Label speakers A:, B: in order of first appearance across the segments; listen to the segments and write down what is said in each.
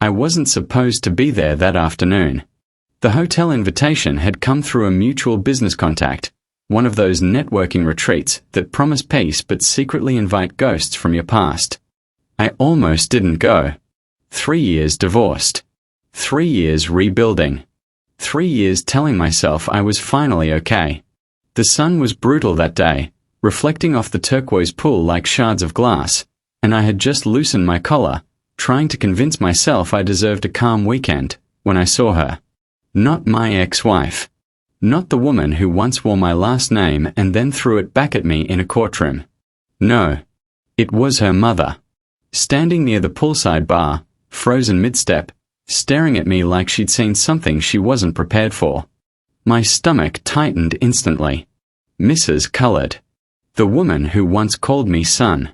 A: I wasn't supposed to be there that afternoon. The hotel invitation had come through a mutual business contact, one of those networking retreats that promise peace but secretly invite ghosts from your past. I almost didn't go. 3 years divorced. 3 years rebuilding. 3 years telling myself I was finally okay. The sun was brutal that day, reflecting off the turquoise pool like shards of glass, and I had just loosened my collar, trying to convince myself I deserved a calm weekend, when I saw her. Not my ex-wife. Not the woman who once wore my last name and then threw it back at me in a courtroom. No. It was her mother. Standing near the poolside bar, frozen mid-step, staring at me like she'd seen something she wasn't prepared for. My stomach tightened instantly. Mrs. Colored. The woman who once called me son.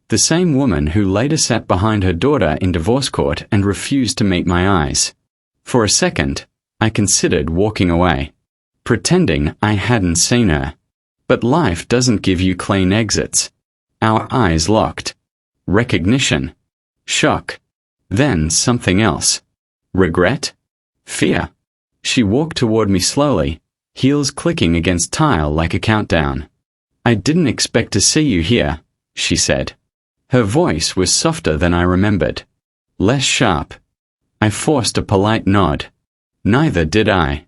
A: The same woman who later sat behind her daughter in divorce court and refused to meet my eyes. For a second, I considered walking away, pretending I hadn't seen her. But life doesn't give you clean exits. Our eyes locked. Recognition. Shock. Then something else. Regret? Fear. She walked toward me slowly, heels clicking against tile like a countdown. I didn't expect to see you here, she said. Her voice was softer than I remembered. Less sharp. I forced a polite nod. Neither did I.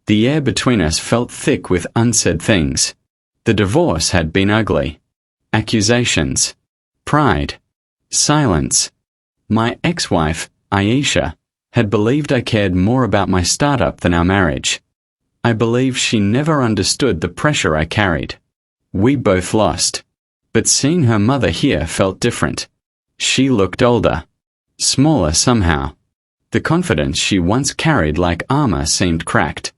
A: The air between us felt thick with unsaid things. The divorce had been ugly. Accusations. Pride. Silence. My ex-wife, Aisha, had believed I cared more about my startup than our marriage. I believe she never understood the pressure I carried. We both lost. But seeing her mother here felt different. She looked older. Smaller somehow. The confidence she once carried like armor seemed cracked.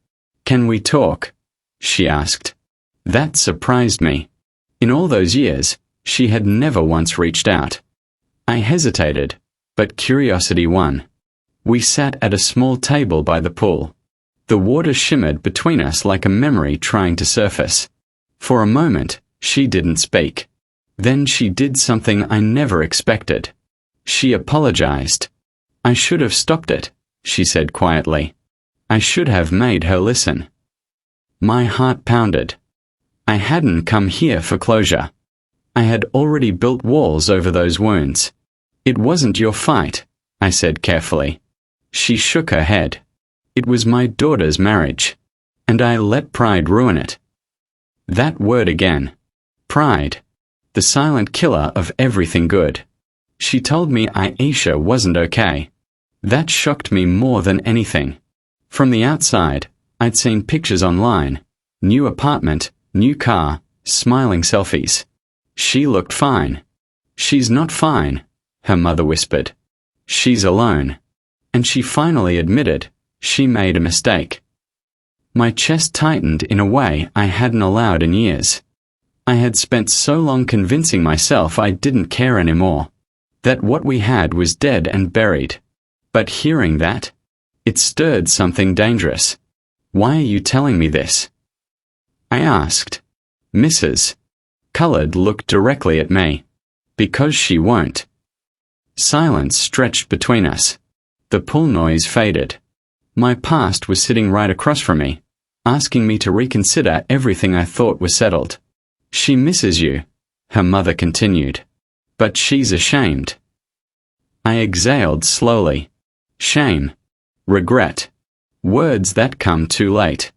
A: "Can we talk?" she asked. That surprised me. In all those years, she had never once reached out. I hesitated, but curiosity won. We sat at a small table by the pool. The water shimmered between us like a memory trying to surface. For a moment, she didn't speak. Then she did something I never expected. She apologized. I should have stopped it, she said quietly. I should have made her listen. My heart pounded. I hadn't come here for closure. I had already built walls over those wounds. It wasn't your fight, I said carefully. She shook her head. It was my daughter's marriage, and I let pride ruin it. That word again. Pride. The silent killer of everything good. She told me Aisha wasn't okay. That shocked me more than anything. From the outside, I'd seen pictures online. New apartment, new car, smiling selfies. She looked fine. She's not fine, her mother whispered. She's alone. And she finally admitted she made a mistake. My chest tightened in a way I hadn't allowed in years. I had spent so long convincing myself I didn't care anymore. That what we had was dead and buried. But hearing that, it stirred something dangerous. Why are you telling me this? I asked. Mrs. Colored looked directly at me. Because she won't. Silence stretched between us. The pool noise faded. My past was sitting right across from me, asking me to reconsider everything I thought was settled. She misses you, her mother continued. But she's ashamed. I exhaled slowly. Shame. Regret. Words that come too late.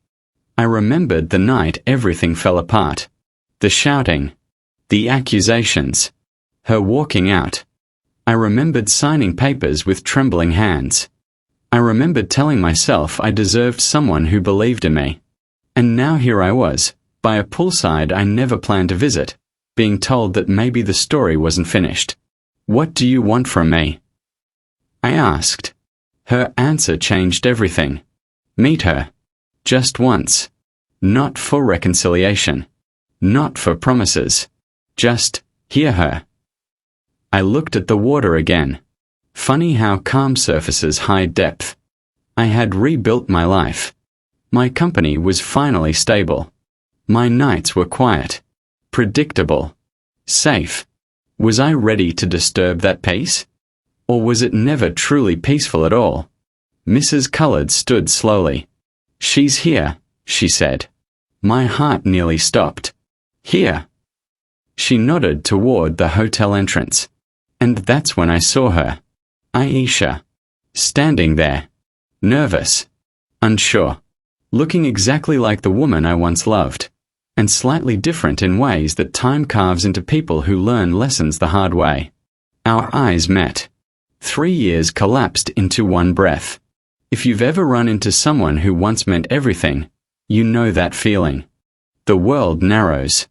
A: I remembered the night everything fell apart. The shouting. The accusations. Her walking out. I remembered signing papers with trembling hands. I remembered telling myself I deserved someone who believed in me. And now here I was, by a poolside I never planned to visit, being told that maybe the story wasn't finished. What do you want from me? I asked. Her answer changed everything. Meet her. Just once. Not for reconciliation. Not for promises. Just hear her. I looked at the water again. Funny how calm surfaces hide depth. I had rebuilt my life. My company was finally stable. My nights were quiet. Predictable. Safe. Was I ready to disturb that peace? Or was it never truly peaceful at all? Mrs. Cullard stood slowly. "She's here," she said. My heart nearly stopped. "Here?" She nodded toward the hotel entrance. And that's when I saw her. Aisha. Standing there. Nervous. Unsure. Looking exactly like the woman I once loved. And slightly different in ways that time carves into people who learn lessons the hard way. Our eyes met. 3 years collapsed into one breath. If you've ever run into someone who once meant everything, you know that feeling. The world narrows.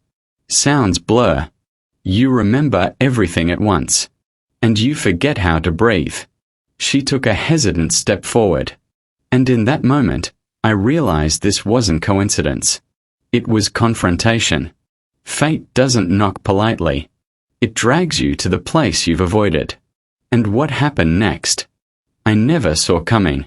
A: Sounds blur. You remember everything at once. And you forget how to breathe. She took a hesitant step forward. And in that moment, I realized this wasn't coincidence. It was confrontation. Fate doesn't knock politely. It drags you to the place you've avoided. And what happened next? I never saw coming.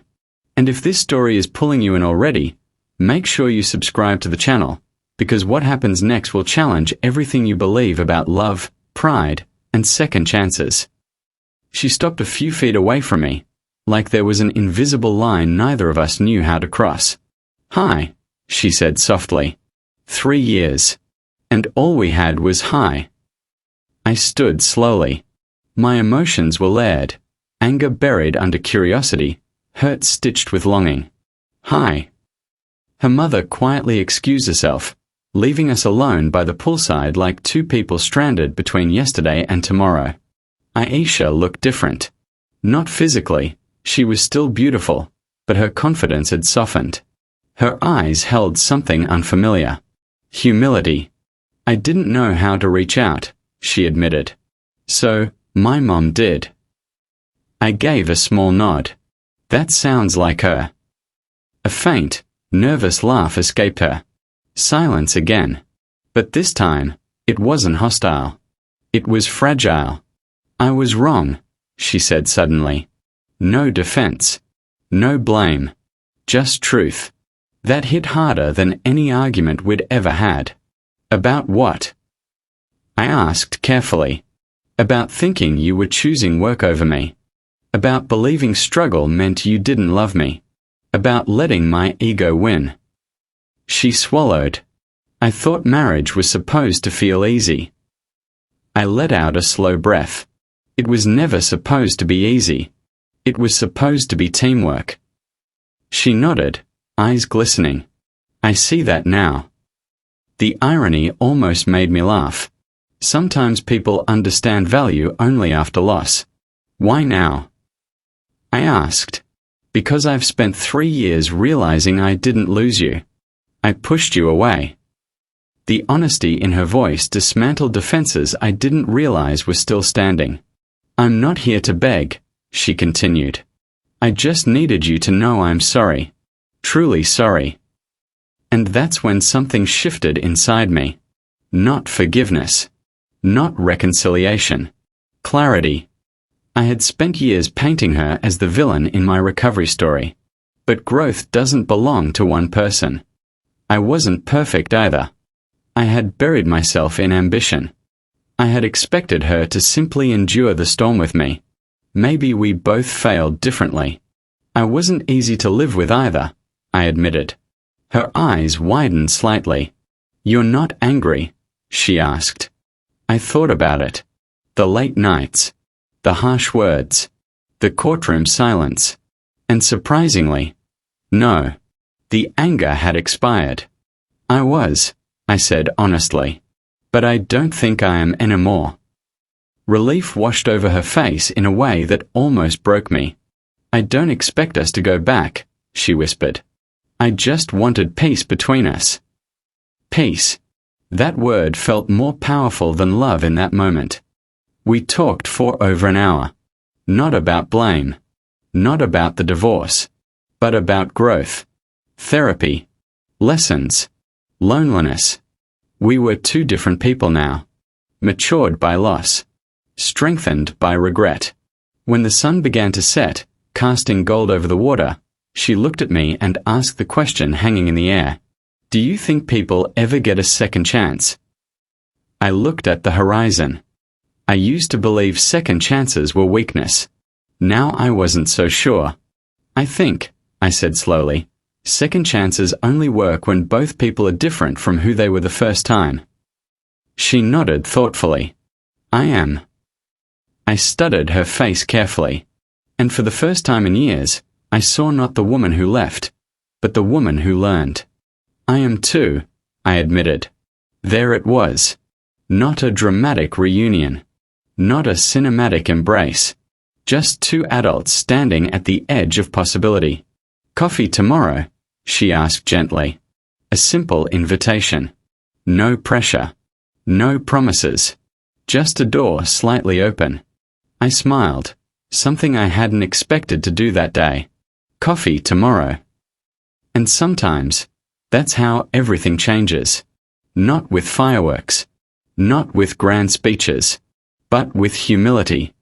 A: And if this story is pulling you in already, make sure you subscribe to the channel, because what happens next will challenge everything you believe about love, pride, and second chances. She stopped a few feet away from me, like there was an invisible line neither of us knew how to cross. "Hi," she said softly. 3 years. And all we had was hi. I stood slowly. My emotions were layered, anger buried under curiosity, hurt stitched with longing. "Hi." Her mother quietly excused herself, leaving us alone by the poolside like two people stranded between yesterday and tomorrow. Aisha looked different. Not physically, she was still beautiful, but her confidence had softened. Her eyes held something unfamiliar. Humility. "I didn't know how to reach out," she admitted. "So, my mom did." I gave a small nod. That sounds like her. A faint, nervous laugh escaped her. Silence again. But this time, it wasn't hostile. It was fragile. "I was wrong," she said suddenly. No defense. No blame. Just truth. That hit harder than any argument we'd ever had. About what? I asked carefully. About thinking you were choosing work over me. About believing struggle meant you didn't love me. About letting my ego win. She swallowed. I thought marriage was supposed to feel easy. I let out a slow breath. It was never supposed to be easy. It was supposed to be teamwork. She nodded, eyes glistening. I see that now. The irony almost made me laugh. Sometimes people understand value only after loss. Why now? I asked. Because I've spent 3 years realizing I didn't lose you. I pushed you away. The honesty in her voice dismantled defenses I didn't realize were still standing. I'm not here to beg, she continued. I just needed you to know I'm sorry. Truly sorry. And that's when something shifted inside me. Not forgiveness. Not reconciliation. Clarity. I had spent years painting her as the villain in my recovery story. But growth doesn't belong to one person. I wasn't perfect either. I had buried myself in ambition. I had expected her to simply endure the storm with me. Maybe we both failed differently. I wasn't easy to live with either, I admitted. Her eyes widened slightly. You're not angry? She asked. I thought about it. The late nights. The harsh words. The courtroom silence. And surprisingly, no. The anger had expired. I was, I said honestly. But I don't think I am anymore. Relief washed over her face in a way that almost broke me. I don't expect us to go back, she whispered. I just wanted peace between us. Peace. That word felt more powerful than love in that moment. We talked for over an hour. Not about blame. Not about the divorce. But about growth. Therapy. Lessons. Loneliness. We were two different people now. Matured by loss. Strengthened by regret. When the sun began to set, casting gold over the water, she looked at me and asked the question hanging in the air. Do you think people ever get a second chance? I looked at the horizon. I used to believe second chances were weakness. Now I wasn't so sure. I think, I said slowly, second chances only work when both people are different from who they were the first time. She nodded thoughtfully. I am. I studied her face carefully, and for the first time in years, I saw not the woman who left, but the woman who learned. I am too, I admitted. There it was. Not a dramatic reunion. Not a cinematic embrace. Just two adults standing at the edge of possibility. Coffee tomorrow? She asked gently. A simple invitation. No pressure. No promises. Just a door slightly open. I smiled, something I hadn't expected to do that day. Coffee tomorrow. And sometimes, that's how everything changes. Not with fireworks. Not with grand speeches. But with humility.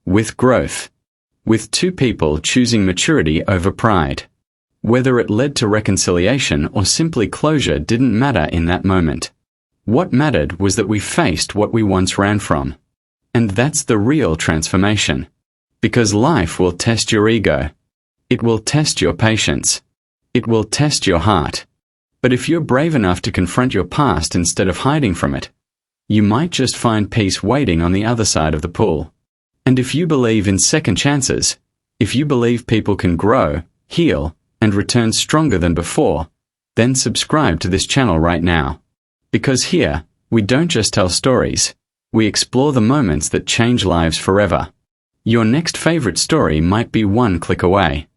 A: With growth. With two people choosing maturity over pride. Whether it led to reconciliation or simply closure didn't matter in that moment. What mattered was that we faced what we once ran from. And that's the real transformation. Because life will test your ego. It will test your patience. It will test your heart. But if you're brave enough to confront your past instead of hiding from it, you might just find peace waiting on the other side of the pool. And if you believe in second chances, if you believe people can grow, heal, and return stronger than before, then subscribe to this channel right now. Because here, we don't just tell stories, we explore the moments that change lives forever. Your next favorite story might be one click away.